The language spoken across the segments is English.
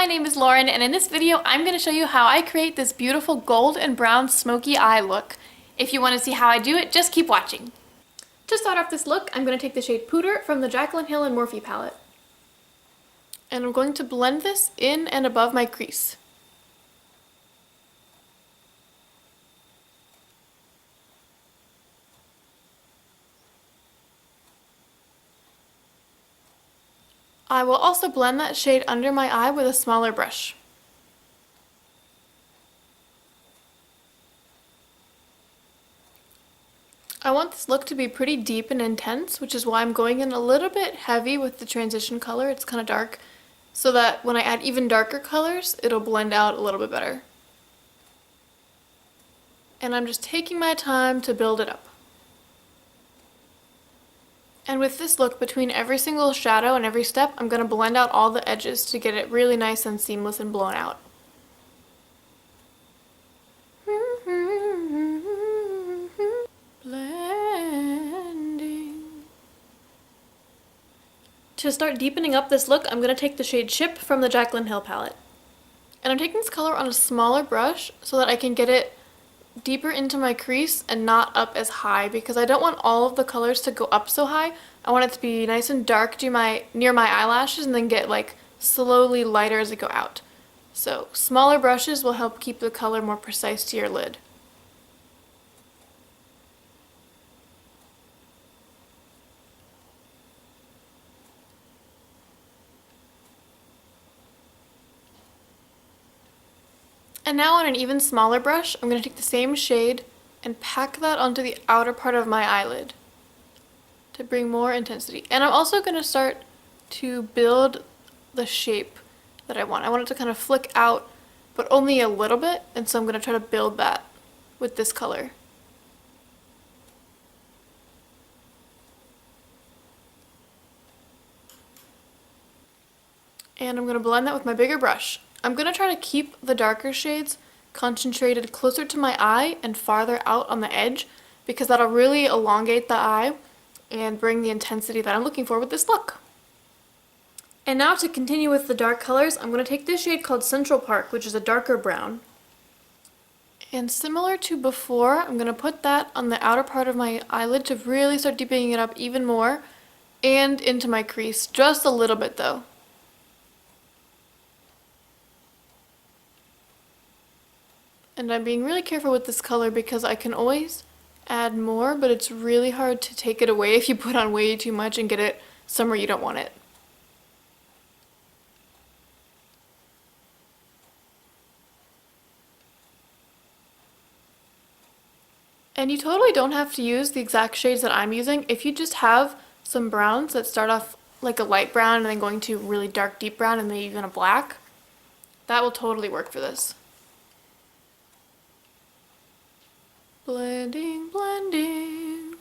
my name is Lauren, and in this video I'm going to show you how I create this beautiful gold and brown smoky eye look. If you want to see how I do it, just keep watching. To start off this look, I'm going to take the shade Pooter from the Jaclyn Hill and Morphe palette. And I'm going to blend this in and above my crease. I will also blend that shade under my eye with a smaller brush. I want this look to be pretty deep and intense, which is why I'm going in a little bit heavy with the transition color. It's kind of dark, so that when I add even darker colors, it'll blend out a little bit better. And I'm just taking my time to build it up. And with this look, between every single shadow and every step, I'm going to blend out all the edges to get it really nice and seamless and blown out. Blending. To start deepening up this look, I'm going to take the shade Chip from the Jaclyn Hill palette. And I'm taking this color on a smaller brush so that I can get it deeper into my crease and not up as high, because I don't want all of the colors to go up so high. I want it to be nice and dark near my eyelashes and then get like slowly lighter as I go out. So smaller brushes will help keep the color more precise to your lid. And now on an even smaller brush, I'm going to take the same shade and pack that onto the outer part of my eyelid to bring more intensity. And I'm also going to start to build the shape that I want. I want it to kind of flick out, but only a little bit, and so I'm going to try to build that with this color. And I'm going to blend that with my bigger brush. I'm going to try to keep the darker shades concentrated closer to my eye and farther out on the edge, because that'll really elongate the eye and bring the intensity that I'm looking for with this look. And now to continue with the dark colors, I'm going to take this shade called Central Park, which is a darker brown. And similar to before, I'm going to put that on the outer part of my eyelid to really start deepening it up even more, and into my crease, just a little bit though. And I'm being really careful with this color because I can always add more, but it's really hard to take it away if you put on way too much and get it somewhere you don't want it. And you totally don't have to use the exact shades that I'm using. If you just have some browns that start off like a light brown and then going to really dark deep brown and maybe even a black, that will totally work for this. Blending, blending.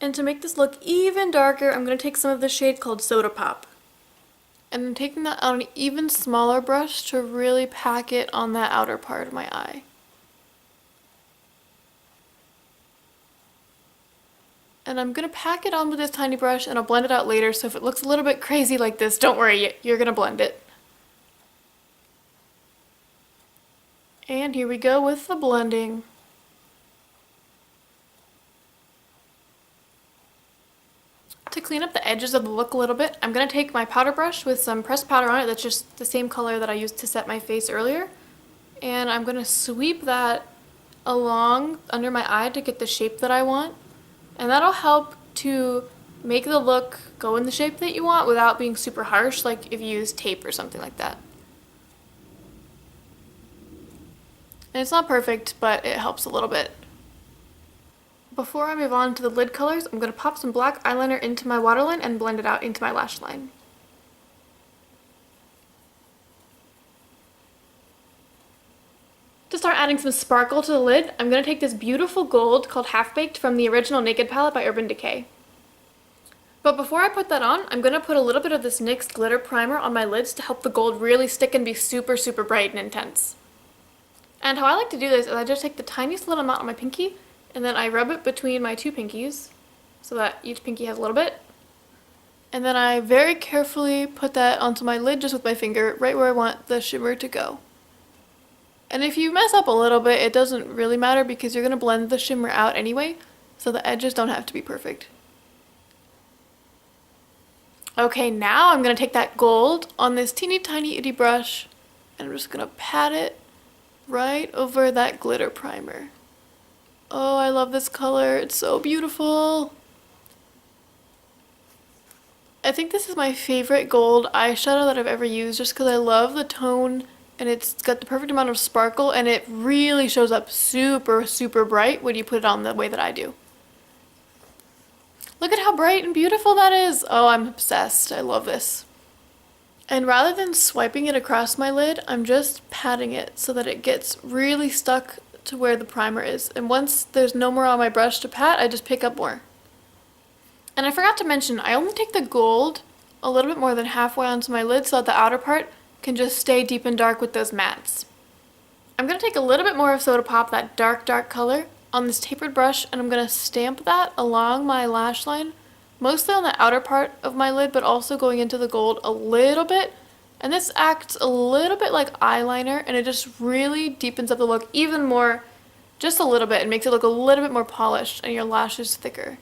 And to make this look even darker, I'm going to take some of the shade called Soda Pop. And I'm taking that on an even smaller brush to really pack it on that outer part of my eye. And I'm going to pack it on with this tiny brush and I'll blend it out later, so if it looks a little bit crazy like this, don't worry, you're going to blend it. And here we go with the blending. To clean up the edges of the look a little bit, I'm going to take my powder brush with some pressed powder on it that's just the same color that I used to set my face earlier. And I'm going to sweep that along under my eye to get the shape that I want. And that'll help to make the look go in the shape that you want without being super harsh, like if you use tape or something like that. And it's not perfect, but it helps a little bit. Before I move on to the lid colors, I'm going to pop some black eyeliner into my waterline and blend it out into my lash line. To start adding some sparkle to the lid, I'm going to take this beautiful gold called Half Baked from the original Naked palette by Urban Decay. But before I put that on, I'm going to put a little bit of this NYX Glitter Primer on my lids to help the gold really stick and be super, super bright and intense. And how I like to do this is I just take the tiniest little amount on my pinky and then I rub it between my two pinkies so that each pinky has a little bit. And then I very carefully put that onto my lid just with my finger, right where I want the shimmer to go. And if you mess up a little bit, it doesn't really matter because you're going to blend the shimmer out anyway, so the edges don't have to be perfect. Okay, now I'm going to take that gold on this teeny tiny itty brush and I'm just going to pat it right over that glitter primer. Oh, I love this color. It's so beautiful. I think this is my favorite gold eyeshadow that I've ever used just because I love the tone and it's got the perfect amount of sparkle and it really shows up super, super bright when you put it on the way that I do. Look at how bright and beautiful that is. Oh, I'm obsessed. I love this. And rather than swiping it across my lid, I'm just patting it so that it gets really stuck to where the primer is. And once there's no more on my brush to pat, I just pick up more. And I forgot to mention, I only take the gold a little bit more than halfway onto my lid so that the outer part can just stay deep and dark with those mattes. I'm going to take a little bit more of Soda Pop, that dark, dark color, on this tapered brush, and I'm going to stamp that along my lash line, mostly on the outer part of my lid, but also going into the gold a little bit. And this acts a little bit like eyeliner, and it just really deepens up the look even more, just a little bit, and makes it look a little bit more polished and your lashes thicker.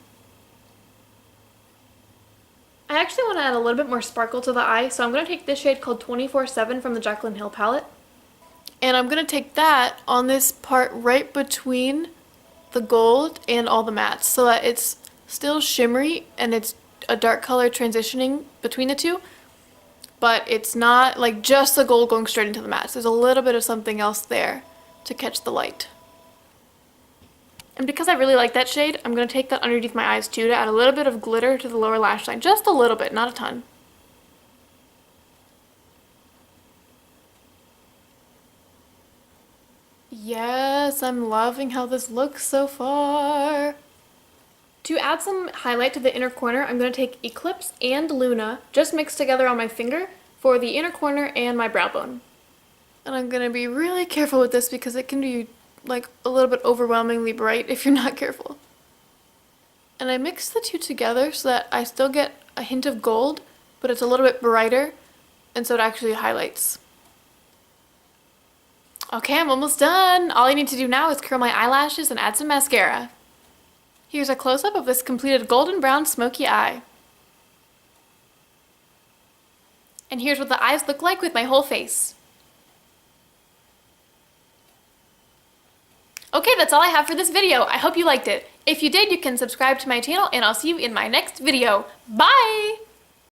I actually want to add a little bit more sparkle to the eye, so I'm going to take this shade called 24/7 from the Jaclyn Hill palette. And I'm going to take that on this part right between the gold and all the mattes so that it's still shimmery and it's a dark color transitioning between the two, but it's not like just the gold going straight into the mattes. There's a little bit of something else there to catch the light. And because I really like that shade, I'm going to take that underneath my eyes too to add a little bit of glitter to the lower lash line. Just a little bit, not a ton. Yes, I'm loving how this looks so far. To add some highlight to the inner corner, I'm going to take Eclipse and Luna, just mixed together on my finger, for the inner corner and my brow bone. And I'm going to be really careful with this because it can be like a little bit overwhelmingly bright if you're not careful. And I mix the two together so that I still get a hint of gold, but it's a little bit brighter, and so it actually highlights. Okay, I'm almost done. All I need to do now is curl my eyelashes and add some mascara. Here's a close-up of this completed golden brown smoky eye. And here's what the eyes look like with my whole face. Okay, that's all I have for this video. I hope you liked it. If you did, you can subscribe to my channel and I'll see you in my next video. Bye!